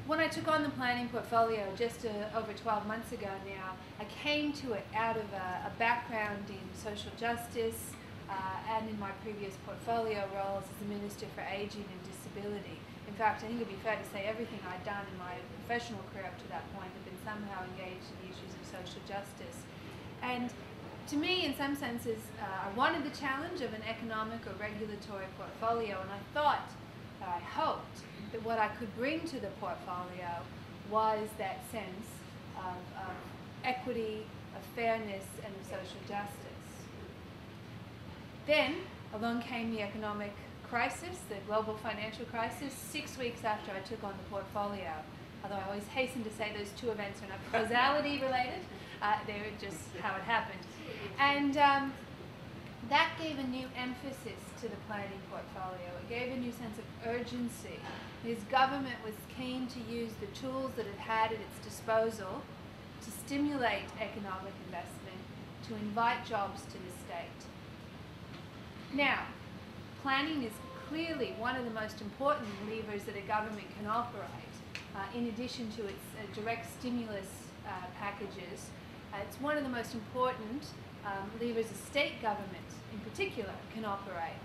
when I took on the planning portfolio just over 12 months ago now, I came to it out of a background in social justice and in my previous portfolio roles as the Minister for Aging and Disability. In fact, I think it'd be fair to say everything I'd done in my professional career up to that point had been somehow engaged in the issues of social justice. And to me, in some senses, I wanted the challenge of an economic or regulatory portfolio, and I thought, I hoped, that what I could bring to the portfolio was that sense of equity, of fairness, and of social justice. Then, along came the economic crisis, the global financial crisis, 6 weeks after I took on the portfolio. Although I always hasten to say those two events are not causality related, they're just how it happened. And that gave a new emphasis to the planning portfolio. It gave a new sense of urgency. His government was keen to use the tools that it had at its disposal to stimulate economic investment, to invite jobs to the state. Now, planning is clearly one of the most important levers that a government can operate. In addition to its direct stimulus packages, it's one of the most important levers a state government in particular can operate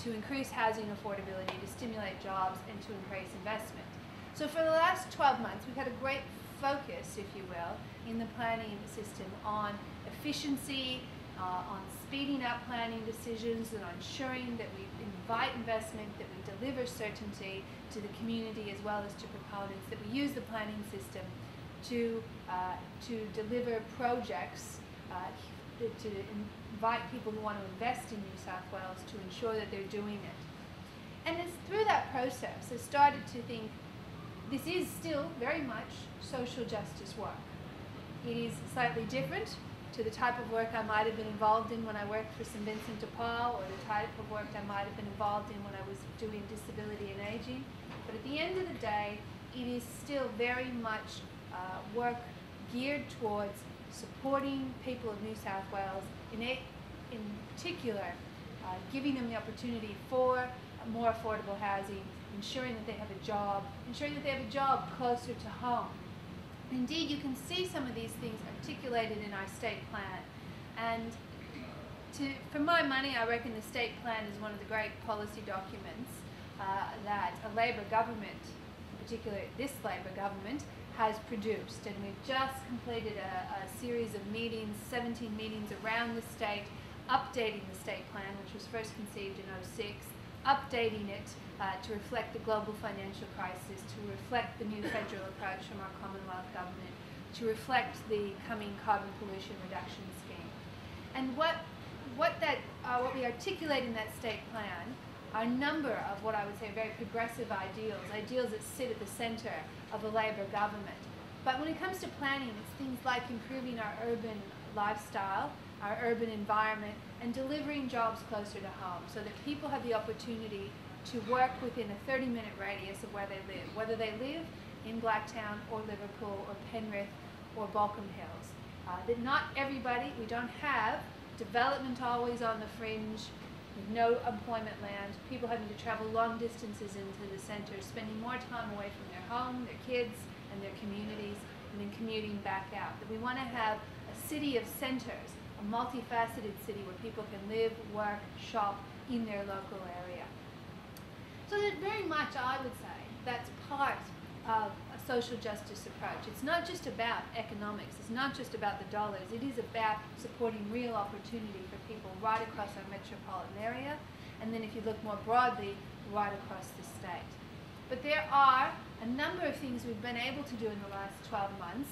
to increase housing affordability, to stimulate jobs, and to increase investment. So for the last 12 months, we've had a great focus, if you will, in the planning system on efficiency, on speeding up planning decisions, and on ensuring that we invite investment, that we deliver certainty to the community as well as to proponents, that we use the planning system to deliver projects, to invite people who want to invest in New South Wales to ensure that they're doing it. And it's through that process I started to think this is still very much social justice work. It is slightly different to the type of work I might have been involved in when I worked for St. Vincent de Paul, or the type of work I might have been involved in when I was doing disability and aging. But at the end of the day, it is still very much work geared towards supporting people of New South Wales, in particular, giving them the opportunity for more affordable housing, ensuring that they have a job, closer to home. Indeed, you can see some of these things articulated in our state plan. And for my money, I reckon the state plan is one of the great policy documents that a Labor government, in particular this Labor government, has produced. And we've just completed a series of meetings, 17 meetings around the state, updating the state plan, which was first conceived in '06, updating it to reflect the global financial crisis, to reflect the new federal approach from our Commonwealth government, to reflect the coming carbon pollution reduction scheme. And what we articulate in that state plan are a number of what I would say are very progressive ideals that sit at the centre of a Labor government. But when it comes to planning, it's things like improving our urban lifestyle, our urban environment, and delivering jobs closer to home so that people have the opportunity to work within a 30-minute radius of where they live, whether they live in Blacktown or Liverpool or Penrith or Balcombe Hills. That not everybody, we don't have development always on the fringe, with no employment land, people having to travel long distances into the centre, spending more time away from their home, their kids, and their communities, and then commuting back out. That we want to have a city of centres, a multifaceted city where people can live, work, shop in their local area. So that very much, I would say, that's part of a social justice approach. It's not just about economics, it's not just about the dollars, it is about supporting real opportunity for people right across our metropolitan area, and then if you look more broadly, right across the state. But there are a number of things we've been able to do in the last 12 months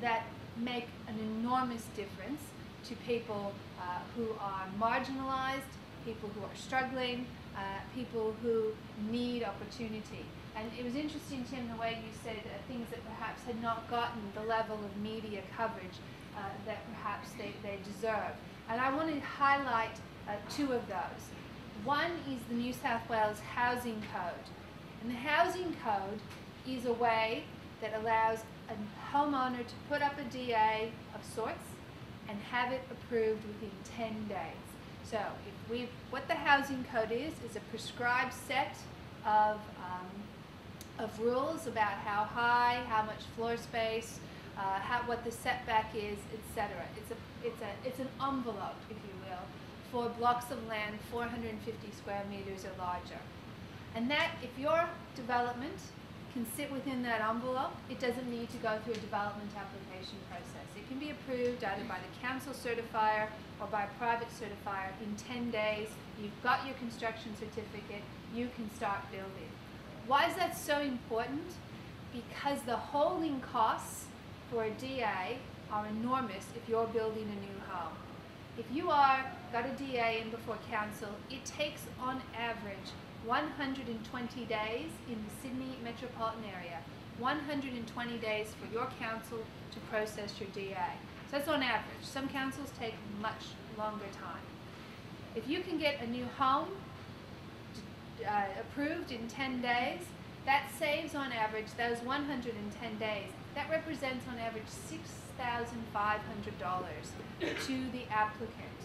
that make an enormous difference to people who are marginalized, people who are struggling, people who need opportunity. And it was interesting, Tim, the way you said things that perhaps had not gotten the level of media coverage that perhaps they deserve. And I want to highlight two of those. One is the New South Wales Housing Code. And the Housing Code is a way that allows a homeowner to put up a DA of sorts and have it approved within 10 days. So what the Housing Code is a prescribed set of of rules about how high, how much floor space, what the setback is, etc. It's an envelope, if you will, for blocks of land 450 square meters or larger. And that, if your development can sit within that envelope, it doesn't need to go through a development application process. It can be approved either by the council certifier or by a private certifier in 10 days. You've got your construction certificate, you can start building. Why is that so important? Because the holding costs for a DA are enormous if you're building a new home. If you got a DA in before council, it takes on average 120 days in the Sydney metropolitan area, 120 days for your council to process your DA. So that's on average. Some councils take much longer time. If you can get a new home approved in 10 days, that saves on average those 110 days. That represents on average $6,500 to the applicant.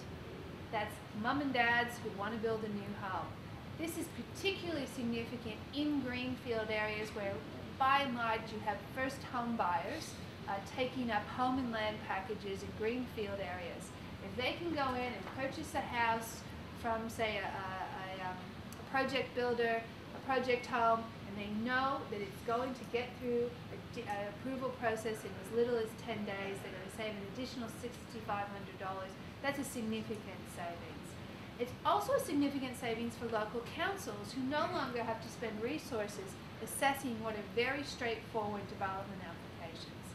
That's mom and dads who want to build a new home. This is particularly significant in greenfield areas where, by and large, you have first home buyers taking up home and land packages in greenfield areas. If they can go in and purchase a house from, say, a project builder, a project home, and they know that it's going to get through an approval process in as little as 10 days, they're going to save an additional $6,500. That's a significant savings. It's also a significant savings for local councils who no longer have to spend resources assessing what are very straightforward development applications.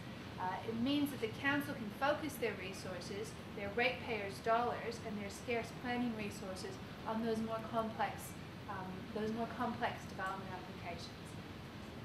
It means that the council can focus their resources, their ratepayers' dollars, and their scarce planning resources on those more complex development applications.